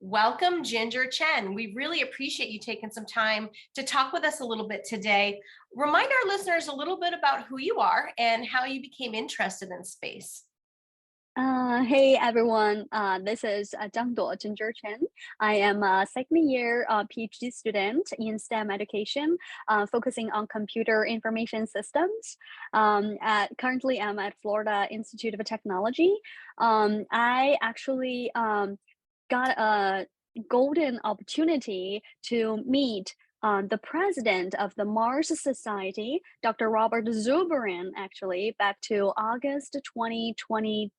Welcome, Ginger Chen. We really appreciate you taking some time to talk with us a little bit today. Remind our listeners a little bit about who you are and how you became interested in space. Hey everyone, this is Jiangdou Ginger Chen. I am a second year Ph.D. student in STEM education, focusing on computer information systems. Currently, I'm at Florida Institute of Technology. I actually got a golden opportunity to meet the president of the Mars Society, Dr. Robert Zubrin, actually, back to August 2022,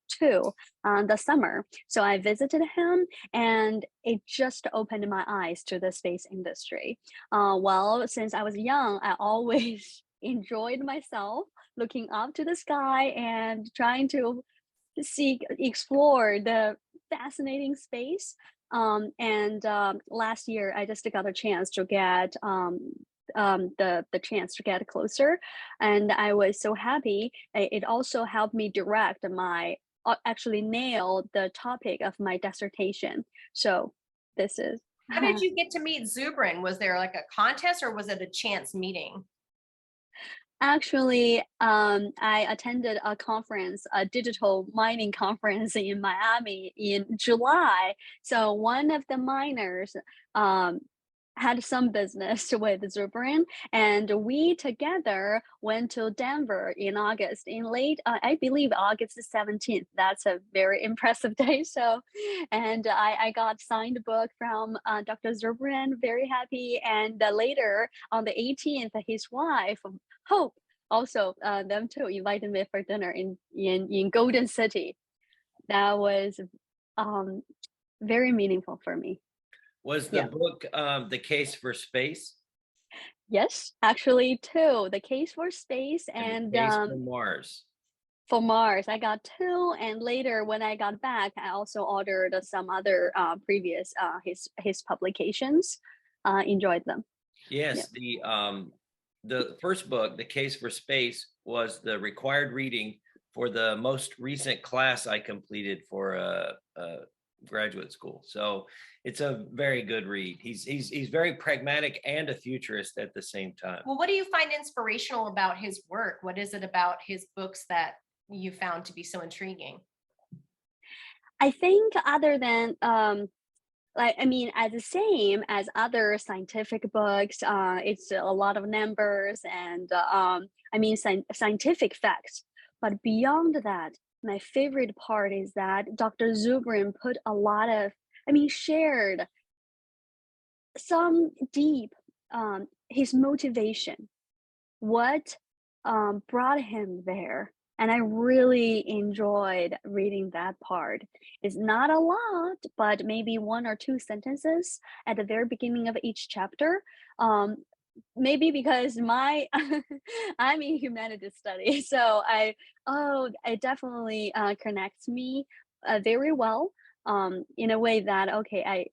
the summer. So I visited him, and it just opened my eyes to the space industry. Well, since I was young, I always enjoyed myself looking up to the sky and trying to explore the fascinating space. Last year, I just got a chance to get the chance to get closer, and I was so happy. It also helped me direct my actually nail the topic of my dissertation. So this is How did you get to meet Zubrin? Was there like a contest or was it a chance meeting? Actually, I attended a conference, a digital mining conference in Miami in July. So one of the miners um, had some business with Zubrin, and we together went to Denver in August, in late, I believe August 17th. That's a very impressive day. So, and I got signed book from Dr. Zubrin, very happy. And later on the 18th, his wife, Hope, also them too invited me for dinner in Golden City. That was um, very meaningful for me. Was the Yeah. book, The Case for Space Yes, actually two. The case for space and The and Case for Mars? for Mars. I got two, and later when I got back, I also ordered some other previous his publications. Enjoyed them. Yeah. Yes, the first book, The Case for Space, was the required reading for the most recent class I completed for graduate school. So it's a very good read. He's very pragmatic and a futurist at the same time. Well, what do you find inspirational about his work? What is it about his books that you found to be so intriguing? I think other than like I mean, as the same as other scientific books, it's a lot of numbers and I mean scientific facts. But beyond that, my favorite part is that Dr. Zubrin put a lot of, I mean, shared some deep his motivation, what brought him there. And I really enjoyed reading that part. It's not a lot, but maybe one or two sentences at the very beginning of each chapter. Um, Maybe because my I'm in humanities studies, so it definitely connects me very well in a way that okay,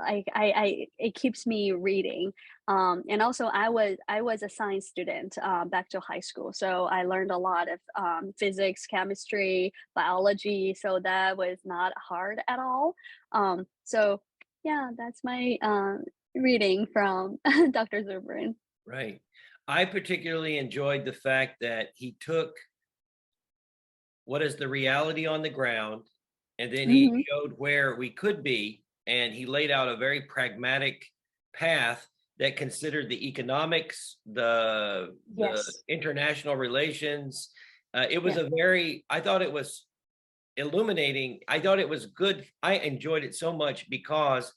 I it keeps me reading. And also I was a science student back to high school, so I learned a lot of physics, chemistry, biology, so that was not hard at all. So yeah, that's my reading from Dr. Zubrin. Right. I particularly enjoyed the fact that he took what is the reality on the ground, and then he Mhm. showed where we could be, and he laid out a very pragmatic path that considered the economics, the Yes. international relations. It was Yeah. a very, I thought it was illuminating. I thought it was good. I enjoyed it so much because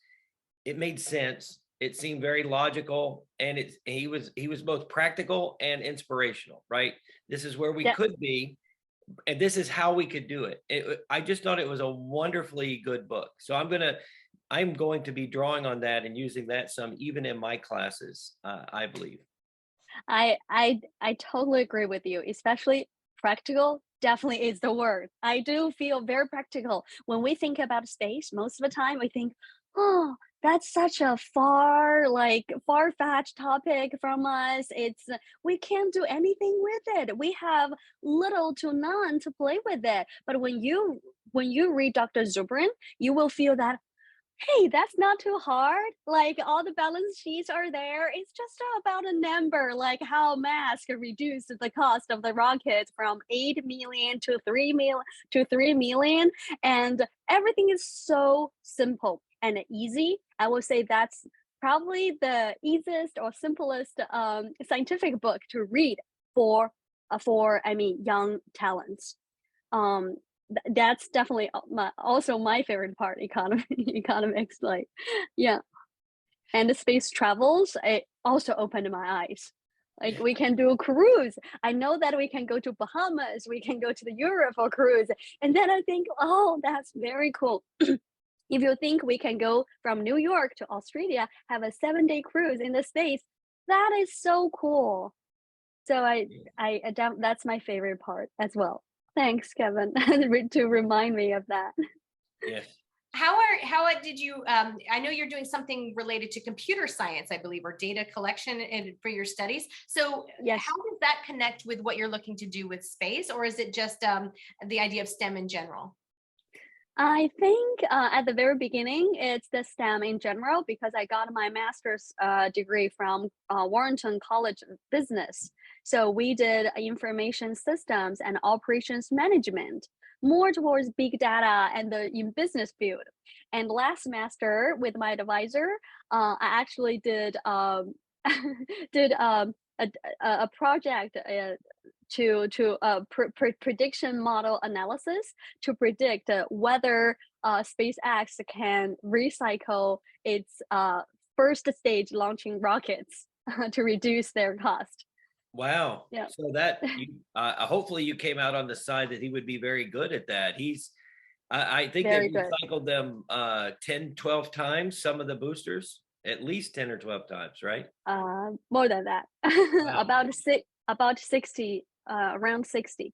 it made sense. It seemed very logical, and he was both practical and inspirational. Right, this is where we Yeah. could be, and this is how we could do it. I just thought it was a wonderfully good book. So I'm going to be drawing on that and using that some even in my classes. I believe. I totally agree with you, especially practical definitely is the word. I do feel very practical. When we think about space, most of the time we think, "Oh, that's such a far-fetched topic from us. We can't do anything with it. We have little to none to play with it." But when you read Dr. Zubrin, you will feel that hey, that's not too hard. Like all the balance sheets are there. It's just about a number, like how Musk reduced the cost of the rocket from 8 million to 3 million. And everything is so simple and easy. I will say that's probably the easiest or simplest scientific book to read for young talents. Um, that's definitely also my favorite part, economics, like, yeah. And the space travels, it also opened my eyes. Like we can do a cruise. I know that we can go to Bahamas, we can go to the Europe for cruise. And then I think, oh, that's very cool. If you think we can go from New York to Australia, have a 7-day cruise in the space, that is so cool. So I adapt, that's my favorite part as well. Thanks, Kevin, to remind me of that. Yes. Did you I know you're doing something related to computer science, I believe, or data collection for your studies. So Yes. how does that connect with what you're looking to do with space, or is it just the idea of STEM in general? I think at the very beginning, it's the STEM in general because I got my master's degree from Warrington College of Business. So we did information systems and operations management, more towards big data and the in business field. And last semester, with my advisor, I actually did did a project to prediction model analysis to predict whether SpaceX can recycle its first stage launching rockets to reduce their cost. Wow. Yeah, So that you, hopefully you came out on the side that he would be very good at that. I think they've very good. recycled them 10, 12 times, some of the boosters, at least 10 or 12 times, right? More than that, Wow. about 60, around 60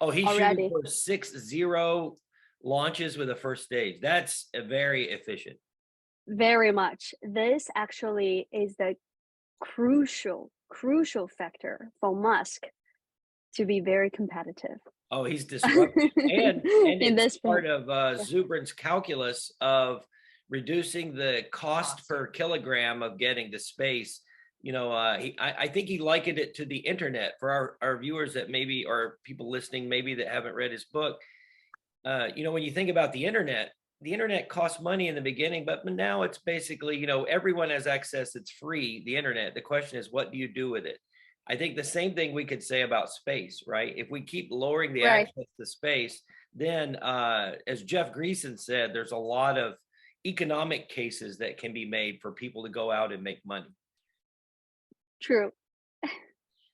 Oh, he's shooting already. for 6-0 launches with a first stage. That's a very efficient. Very much. This actually is the crucial factor for Musk to be very competitive. Oh, he's disruptive. And In it's this field. part of Yeah. Zubrin's calculus of reducing the cost per kilogram of getting to space. I think he likened it to the internet for our viewers that maybe, or people listening maybe that haven't read his book. When you think about the internet costs money in the beginning, but now it's basically, everyone has access. It's free, the internet. The question is, what do you do with it? I think the same thing we could say about space, right? If we keep lowering the Right. access to space, then as Jeff Greason said, there's a lot of economic cases that can be made for people to go out and make money. True.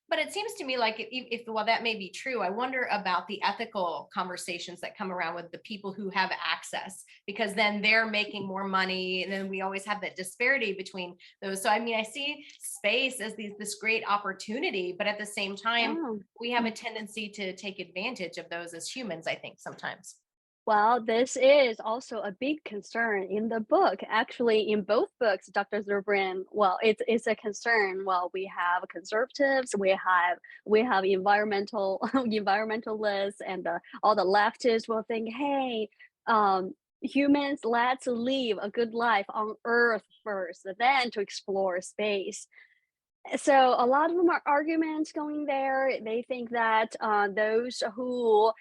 But it seems to me like if while that may be true, I wonder about the ethical conversations that come around with the people who have access, because then they're making more money, and then we always have that disparity between those. So I mean, I see space as this great opportunity, but at the same time, Oh. we have a tendency to take advantage of those as humans, I think sometimes. Well, this is also a big concern in the book. Actually, in both books, Dr. Zubrin, well, it's a concern. Well, we have conservatives, we have environmentalists, and all the leftists will think, hey, humans, let's live a good life on Earth first, then to explore space. So a lot of them are arguments going there. They think that those who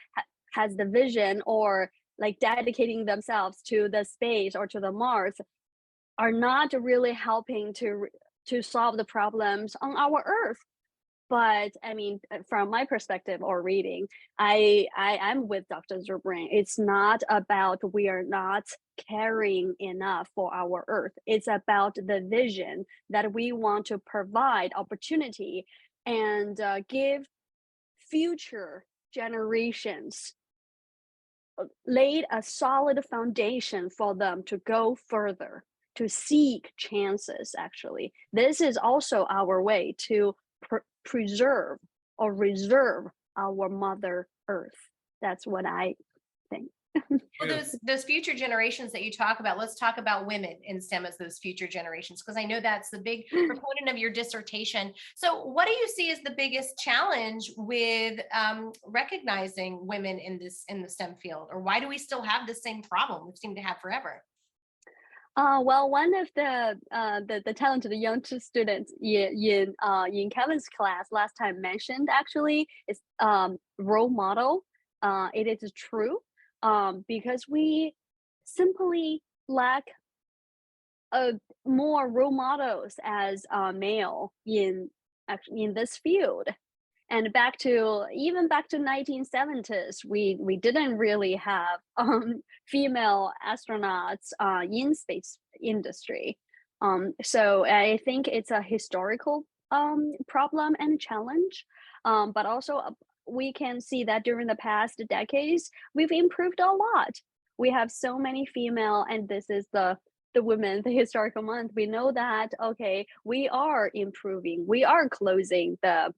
has the vision or like dedicating themselves to the space or to the Mars are not really helping to solve the problems on our Earth. But I mean, from my perspective or reading, I am with Dr. Zubrin. It's not about we are not caring enough for our Earth. It's about the vision that we want to provide opportunity and give future generations laid a solid foundation for them to go further, to seek chances. Actually, this is also our way to preserve or reserve our Mother Earth. That's what I think. Well, those future generations that you talk about, let's talk about women in STEM as those future generations, because I know that's the big proponent of your dissertation. So what do you see as the biggest challenge with recognizing women in the STEM field, or why do we still have the same problem we seem to have forever? Well, one of the talented young students in Kevin's class last time mentioned actually is role model. It is true, because we simply lack more role models as male in this field. And even back to 1970s, we didn't really have female astronauts in space industry. So I think it's a historical problem and challenge. But also we can see that during the past decades, we've improved a lot. We have so many female, and this is the the historical month. We know that okay, we are improving, we are closing the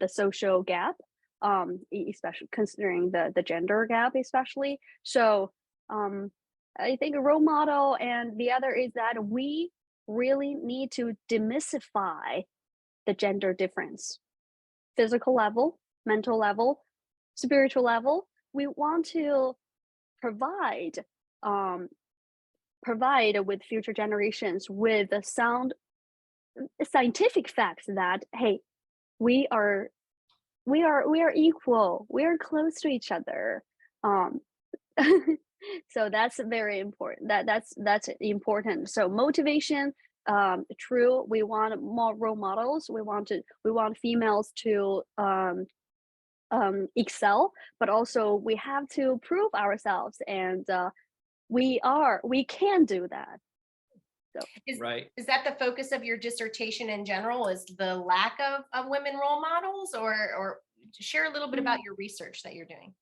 social gap, especially considering the gender gap, especially. So I think a role model, and the other is that we really need to demystify the gender difference, physical level, mental level, spiritual level. We want to provide um, provide with future generations with the sound scientific facts that hey, we are we are equal, we are close to each other. um so that's very important, that's important. So motivation, true, we want more role models, we want females to excel, but also we have to prove ourselves, and we can do that. So Is, Right. is that the focus of your dissertation in general, is the lack of women role models, or share a little bit about your research that you're doing?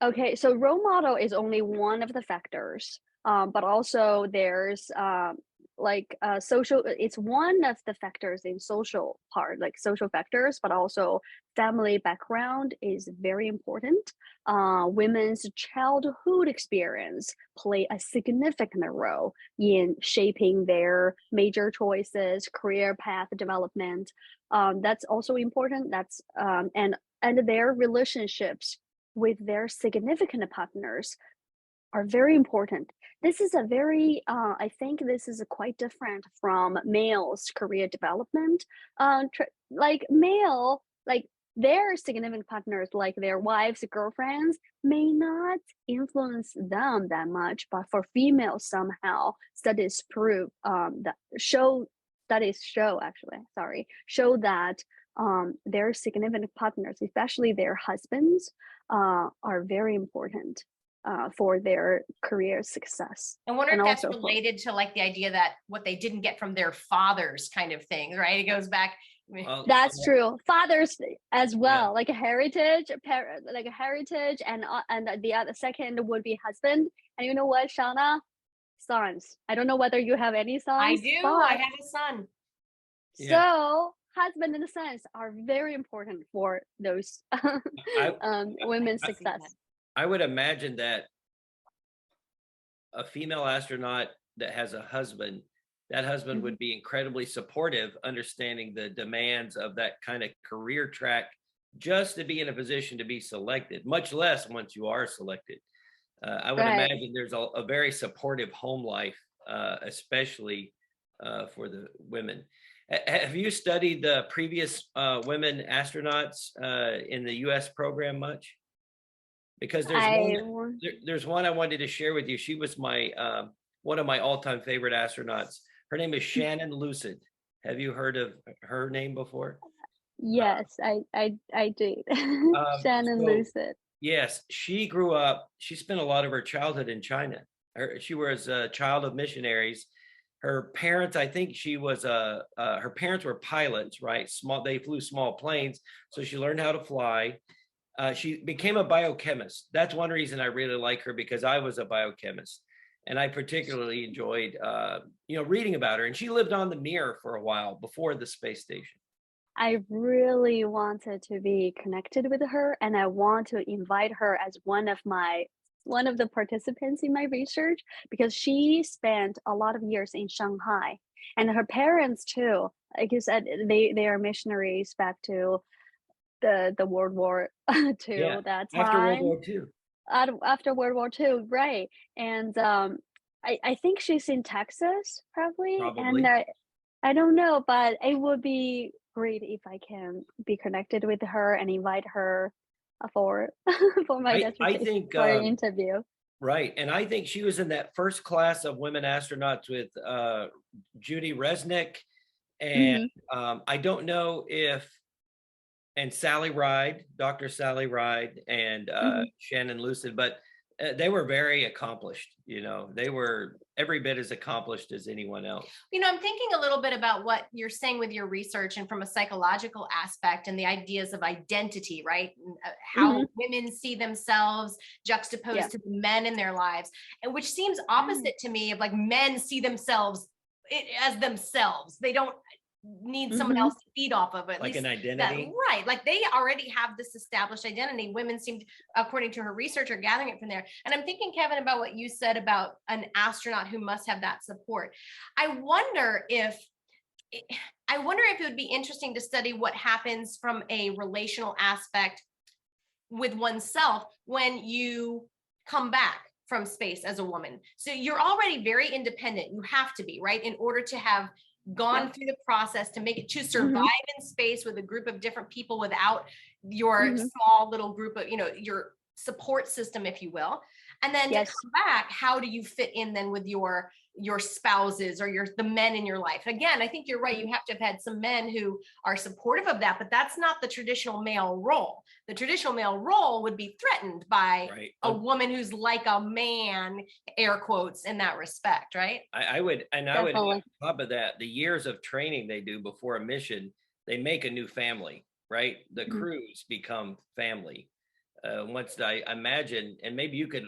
okay, so role model is only one of the factors, but also there's social. It's one of the factors in social part, like social factors, but also family background is very important. Women's childhood experience play a significant role in shaping their major choices, career path development. That's also important. And their relationships with their significant partners are very important. This is a very, I think this is quite different from males' career development. Like like their significant partners, like their wives, girlfriends, may not influence them that much, but for females, somehow studies prove studies show actually, sorry, show that their significant partners, especially their husbands, are very important for their career success. I wonder And if that's also for related to like the idea that what they didn't get from their fathers kind of thing, right? It goes back. Well, that's true. Fathers as yeah. well, like a heritage, like a heritage, and the other second would be husband. And you know what, Shauna? Sons. I don't know whether you have any I sons, do. but I have a son. Yeah. so husband and sons are very important for those I women's I- success. I would imagine that a female astronaut that has a husband, that husband Mhm. would be incredibly supportive, understanding the demands of that kind of career track just to be in a position to be selected, much less once you are selected. I would Right. imagine there's a very supportive home life, especially for the women. Have you studied the previous women astronauts in the U.S. program much? Because I there's one I wanted to share with you. She was my one of my all-time favorite astronauts. Her name is Shannon Lucid. Have you heard of her name before? Yes, I did. Shannon So Lucid. yes, she grew up. She spent a lot of her childhood in China. She was a child of missionaries. Her parents, I think she was her parents were pilots, right? They flew small planes, so she learned how to fly. She became a biochemist. That's one reason I really like her, because I was a biochemist, and I particularly enjoyed, reading about her. And she lived on the Mir for a while before the space station. I really wanted to be connected with her, and I want to invite her as one of the participants in my research, because she spent a lot of years in Shanghai, and her parents too. Like you said, they are missionaries back to the World War Yeah, II that after World time. War II. After World War II, right? And I think she's in Texas probably, and Probably. I don't know, but it would be great if I can be connected with her and invite her for for my I dissertation think for an interview. right, and I think she was in that first class of women astronauts with Judy Resnick, and Hmm. I don't know if and Sally Ride, Dr. Sally Ride, and Hmm. Shannon Lucid, but they were very accomplished. They were every bit as accomplished as anyone else. I'm thinking a little bit about what you're saying with your research and from a psychological aspect and the ideas of identity, right? And, Hmm. how women see themselves Yeah. juxtaposed to the men in their lives, and which seems Right. opposite to me of like men see themselves as themselves. They don't need someone Hmm. else to feed off of, at Like least an that, identity. right? Like they already have this established identity. Women seem to, according to her research, are gathering it from there. And I'm thinking, Kevin, about what you said about an astronaut who must have that support. I wonder if it would be interesting to study what happens from a relational aspect with oneself when you come back from space as a woman. So you're already very independent. You have to be, right? In order to have gone Yep. through the process to make it, to survive Hmm. in space with a group of different people without your Hmm. small little group of, your support system, if you will. And then to Yes. come back, how do you fit in then with your spouses or the men in your life? Again, I think you're right. You have to have had some men who are supportive of that, but that's not the traditional male role. The traditional male role would be threatened by Right. a woman who's like a man, air quotes, in that respect, right? I would, and I would add Definitely. on top of that, the years of training they do before a mission, they make a new family, right? The Mhm. crews become family. Once I imagine, and maybe you could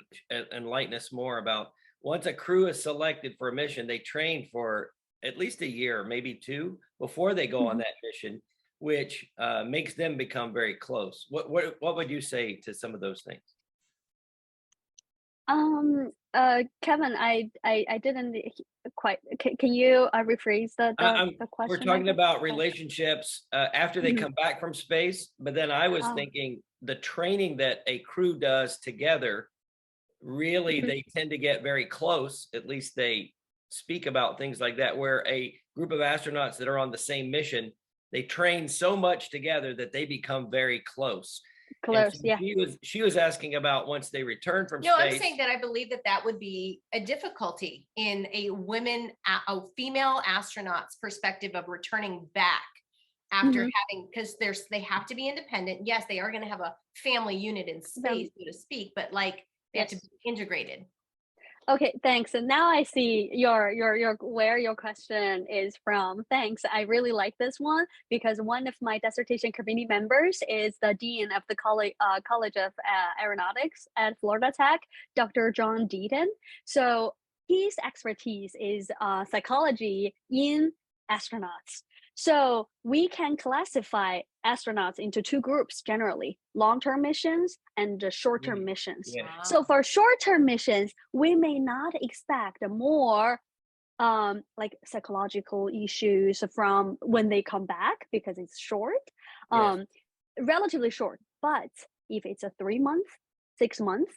enlighten us more about once a crew is selected for a mission, they train for at least a year, maybe two, before they go on Mhm. that mission, which makes them become very close. What would you say to some of those things? Kevin, I didn't quite. Can you rephrase I'm the We're question talking again? about relationships after they Mhm. come back from space, but then I was Oh. thinking the training that a crew does together, really Mhm. they tend to get very close. At least they speak about things like that, where a group of astronauts that are on the same mission, they train so much together that they become very close. And so Close. Yeah. she was asking about once they return from No, I'm saying space. that I believe that would be a difficulty in a female astronaut's perspective of returning back after Hmm. having, because they have to be independent. Yes, they are going to have a family unit in space, so to speak, but like they have to Yes. be integrated. Okay, thanks. And now I see your where your question is from. Thanks. I really like this one because one of my dissertation committee members is the dean of the College of Aeronautics at Florida Tech, Dr. John Deaton. So his expertise is psychology in astronauts. So we can classify astronauts into two groups generally: long-term missions and short-term Mm, missions. yeah, So Wow. for short-term missions, we may not expect more like psychological issues from when they come back because it's short, yes, um, relatively short. But if it's a 3 month, 6 month,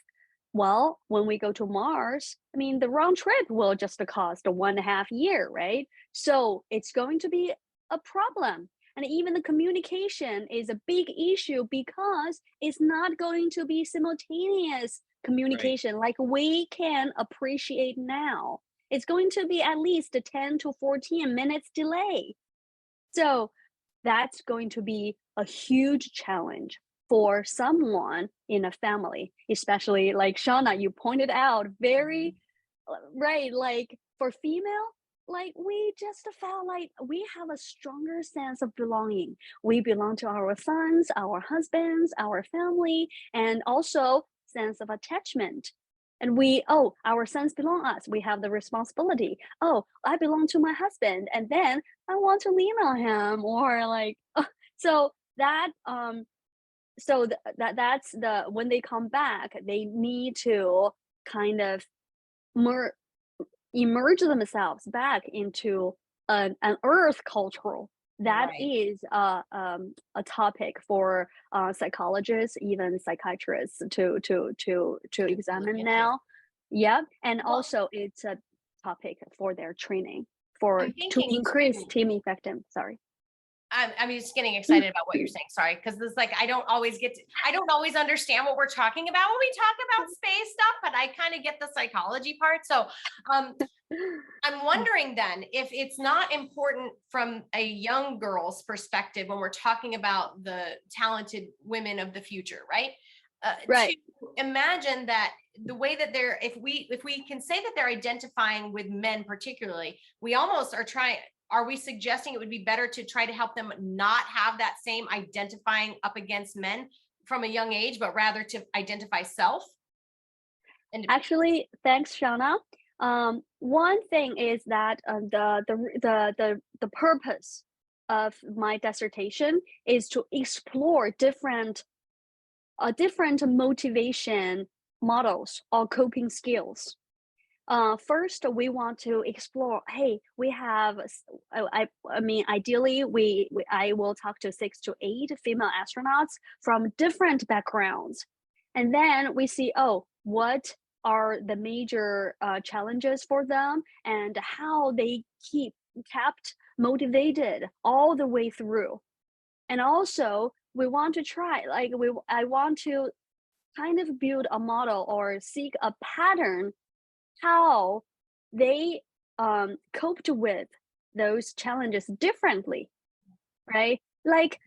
well, when we go to Mars, I mean, the round trip will just cost 1.5 year, right? So it's going to be a problem. And even the communication is a big issue because it's not going to be simultaneous right. communication like we can appreciate now. It's going to be at least a 10 to 14 minutes delay. So that's going to be a huge challenge for someone in a family, especially like Shauna, you pointed out very right. Like for female, like we just felt like we have a stronger sense of belonging. We belong to our sons, our husbands, our family, and also sense of attachment. And oh, our sons belong us. We have the responsibility. Oh, I belong to my husband, and then I want to lean on him, or like, so that that's the when they come back, they need to kind of mer- emerge themselves back into an earth cultural. That Right. is a topic for psychologists, even psychiatrists to To look examine into. now. Yeah, and Well, also it's topic for their training I'm to thinking increase too, team effectiveness. Sorry. I'm just getting excited about what you're saying. Sorry, because it's like I don't always understand what we're talking about when we talk about space stuff, but I kind of get the psychology part. So I'm wondering then if it's not important from a young girl's perspective when we're talking about the talented women of the future, right? Right. To imagine that the way that they're, if we can say that they're identifying with men particularly, we almost are we suggesting it would be better to try to help them not have that same identifying up against men from a young age, but rather to identify self? And Actually, thanks, Shauna. One thing is that the purpose of my dissertation is to explore different motivation models or coping skills. First, we want to explore. Hey, we have. I mean, ideally, I will talk to 6 to 8 female astronauts from different backgrounds, and then we see. Oh, what are the major challenges for them, and how they kept motivated all the way through. And also, we want to try. I want to kind of build a model or seek a pattern how they coped with those challenges differently, right? Like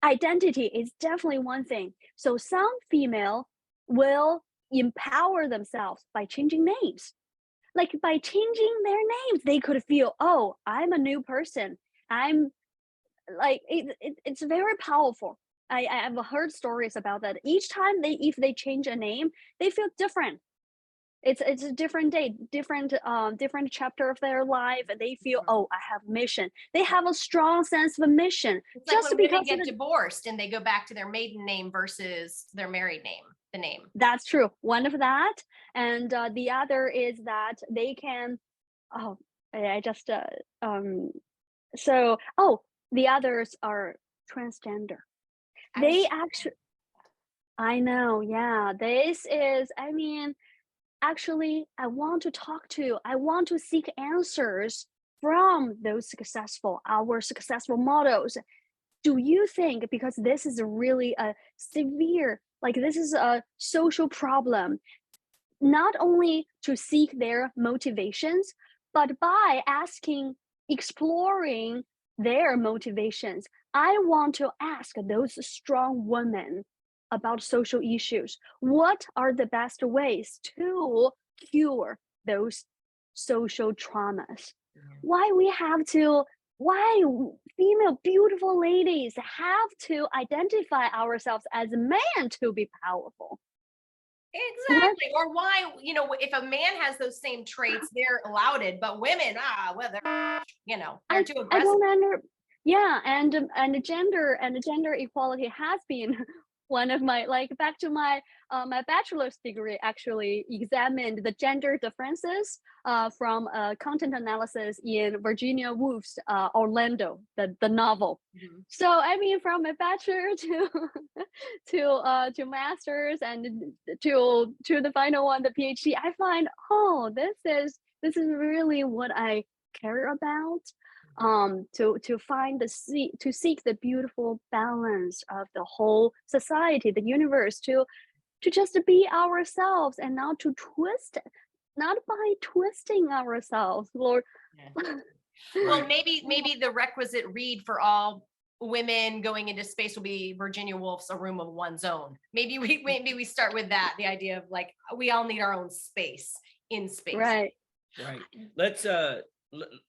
identity is definitely one thing. So some female will empower themselves by changing names. Like by changing their names, they could feel, oh, I'm a new person. I'm like it's very powerful. I have heard stories about that. Each time if they change a name, they feel different. It's a different day, different chapter of their life. They feel, oh, I have mission. They have a strong sense of a mission. it's like Just when because women get divorced and they go back to their maiden name versus their married name, the name. that's true. One of that, and the other is that they can. Oh, I just so the others are transgender. They actually, I know, yeah. This is, I mean, actually, I want to seek answers from our successful models. Do you think, because this is really a severe, like this is a social problem, not only to seek their motivations, but by exploring their motivations, I want to ask those strong women about social issues. What are the best ways to cure those social traumas? Why female beautiful ladies have to identify ourselves as men to be powerful? Exactly. Or why, if a man has those same traits, they're lauded, but women, well, they're too I aggressive. don't yeah, and gender equality has been one of my, like, back to my my bachelor's degree actually examined the gender differences from content analysis in Virginia Woolf's Orlando, the novel. Mhm. So I mean, from a bachelor to to masters and to the final one, the PhD, I find, oh, this is really what I care about. To find to seek the beautiful balance of the whole society, the universe, to just be ourselves and not to not by twisting ourselves, Lord. Yeah. Well, maybe the requisite read for all women going into space will be Virginia Woolf's A Room of One's Own. Maybe we start with that, the idea of like we all need our own space in space. Right. Let's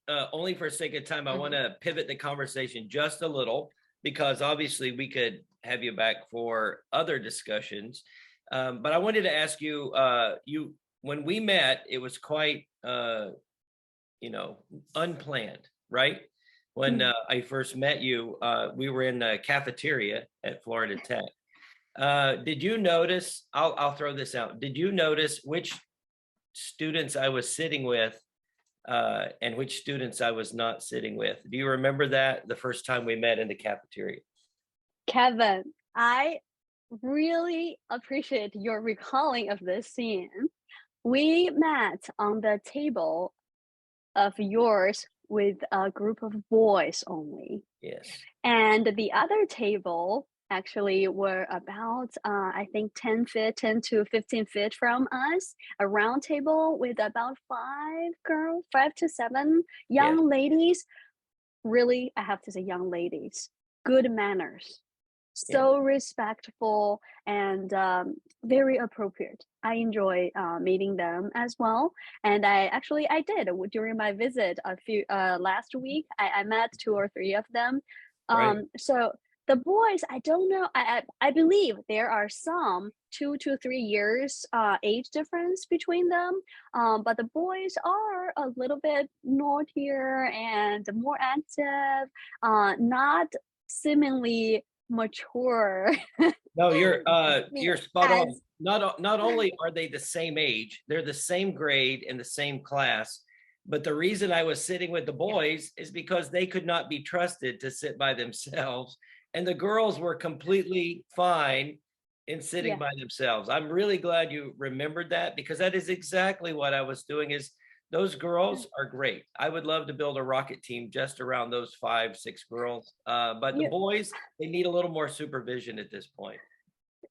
only for sake of time, I want to pivot the conversation just a little, because obviously we could have you back for other discussions. But I wanted to ask you, when we met, it was quite, unplanned, right? When I first met you, we were in the cafeteria at Florida Tech. Did you notice, I'll throw this out. Did you notice which students I was sitting with and which students I was not sitting with? Do you remember that the first time we met in the cafeteria? Kevin, I really appreciate your recalling of this scene. We met on the table of yours with a group of boys only. Yes. And the other table actually were about, I think 10 to 15 feet from us, a round table with about 5 to 7 Yes. young ladies. Really, I have to say young ladies, good manners, Yeah. so respectful and very appropriate. I enjoy meeting them as well. And I did during my visit a few last week. I met 2 or 3 of them. Right. So the boys, I don't know. I believe there are some 2 to 3 years age difference between them. But the boys are a little bit naughtier and more active, not seemingly mature. No, you're Me you're spot on. as Not only are they the same age, they're the same grade in the same class, but the reason I was sitting with the boys is because they could not be trusted to sit by themselves, and the girls were completely fine in sitting yeah. by themselves. I'm really glad you remembered that because that is exactly what I was doing. Is those girls are great. I would love to build a rocket team just around those 5, 6 girls. But the You boys, they need a little more supervision at this point.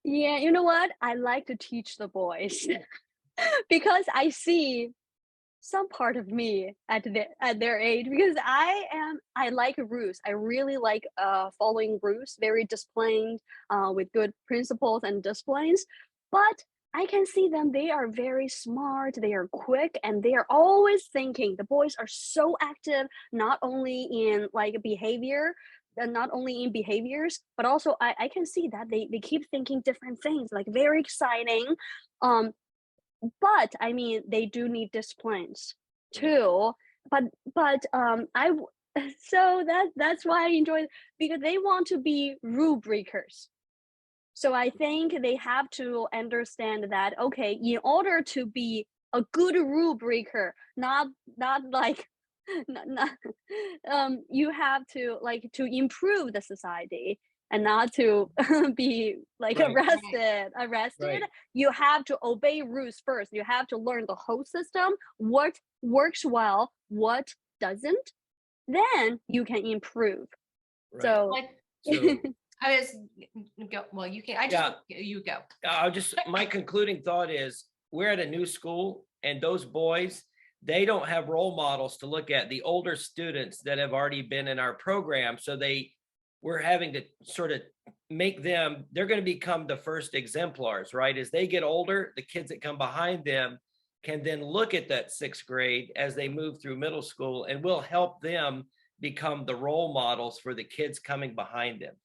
yeah, you know what? I like to teach the boys because I see some part of me at their age because I like rules. I really like following rules, very disciplined, with good principles and disciplines. But I can see them, they are very smart, they are quick, and they are always thinking. The boys are so active, not only in like behavior, not only in behaviors, but also I can see that they keep thinking different things, like very exciting. Um, but I mean, they do need disciplines Yeah. too. But so that's why I enjoy it, because they want to be rule breakers. So I think they have to understand that, okay, in order to be a good rule breaker, not like not, you have to like to improve the society and not to be like Right, Right. arrested. right, You have to obey rules first. You have to learn the whole system, what works well, what doesn't, then you can improve. right. So Like So I was go. Well, you can. I just yeah, you go. I'll just my concluding thought is we're at a new school and those boys, they don't have role models to look at, the older students that have already been in our program. So we're having to sort of make them, they're going to become the first exemplars, right? As they get older, the kids that come behind them can then look at that 6th grade as they move through middle school, and we'll help them become the role models for the kids coming behind them.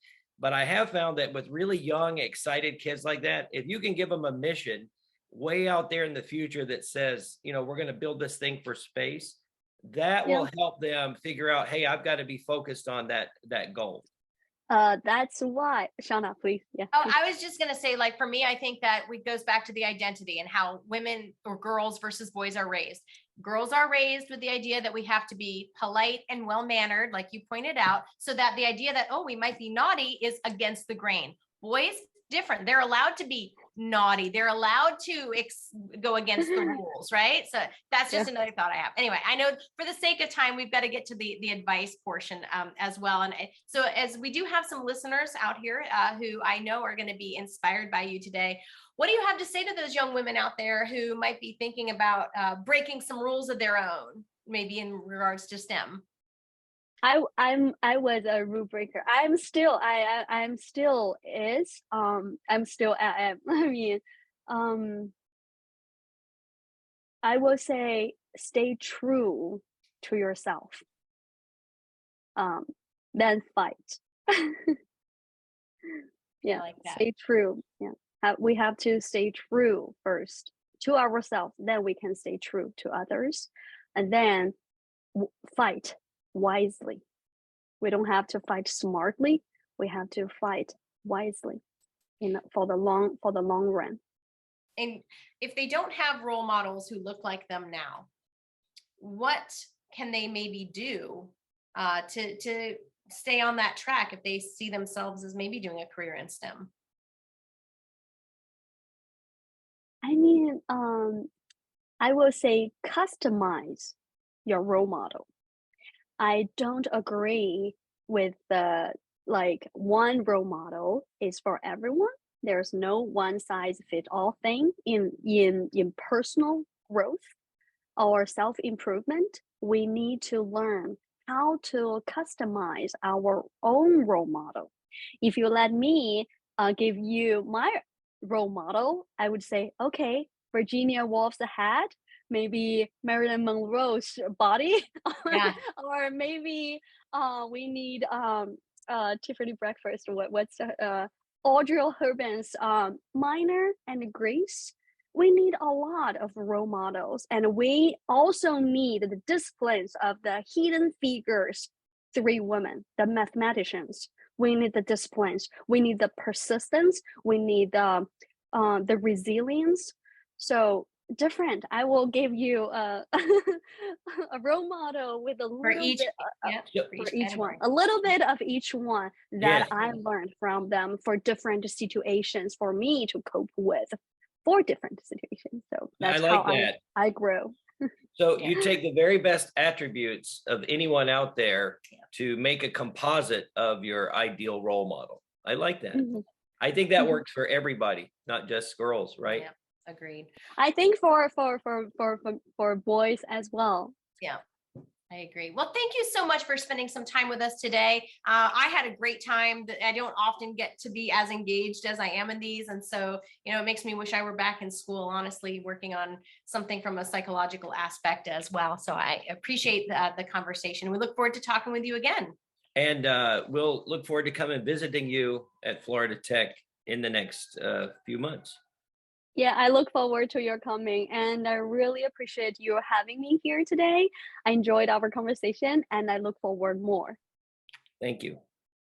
But I have found that with really young, excited kids like that, if you can give them a mission way out there in the future that says, we're going to build this thing for space, that yeah. will help them figure out, hey, I've got to be focused on that goal. That's why, Shauna, please. Yeah. Oh, I was just gonna say, like for me, I think that it goes back to the identity and how women or girls versus boys are raised. Girls are raised with the idea that we have to be polite and well mannered, like you pointed out, so that the idea that, oh, we might be naughty is against the grain. Boys, different. They're allowed to be naughty. They're allowed to go against the rules, right? So that's Yeah. just another thought I have. Anyway, I know for the sake of time, we've got to get to the advice portion as well. And so as we do have some listeners out here who I know are going to be inspired by you today, what do you have to say to those young women out there who might be thinking about breaking some rules of their own, maybe in regards to STEM? I was a rule breaker. I'm still is. I'm still am. I mean, um, I will say stay true to yourself. Um, then fight. I Yeah, like that. stay true. Yeah, we have to stay true first to ourselves. Then we can stay true to others, and then fight wisely. We don't have to fight smartly. We have to fight wisely for the long run. And if they don't have role models who look like them now, what can they maybe do to stay on that track if they see themselves as maybe doing a career in STEM? I mean, I will say customize your role model. I don't agree with the like one role model is for everyone. There's no one size fit all thing in personal growth or self improvement. We need to learn how to customize our own role model. If you let me give you my role model, I would say, okay, Virginia Woolf's head, maybe Marilyn Monroe's body, Yeah. or maybe we need Tiffany breakfast. What's Audrey Hepburn's Minor and Grace. We need a lot of role models, and we also need the disciplines of the hidden figures. Three women, the mathematicians. We need the disciplines. We need the persistence. We need the resilience. So different. I will give you a a role model with a For little each, bit yeah, for each one, category. a little bit of each one that Yes. I learned from them for different situations for me to cope with for different situations. So I that's like how that. I grow. So Yeah. you take the very best attributes of anyone out there to make a composite of your ideal role model. I like that. Mhm. I think that Mhm. works for everybody, not just girls, right? Yeah, agreed. I think for boys as well. Yeah, I agree. Well, thank you so much for spending some time with us today. I had a great time. I don't often get to be as engaged as I am in these. And so, it makes me wish I were back in school, honestly, working on something from a psychological aspect as well. So I appreciate the conversation. We look forward to talking with you again. And we'll look forward to coming visiting you at Florida Tech in the next few months. Yeah, I look forward to your coming, and I really appreciate you having me here today. I enjoyed our conversation, and I look forward more. Thank you.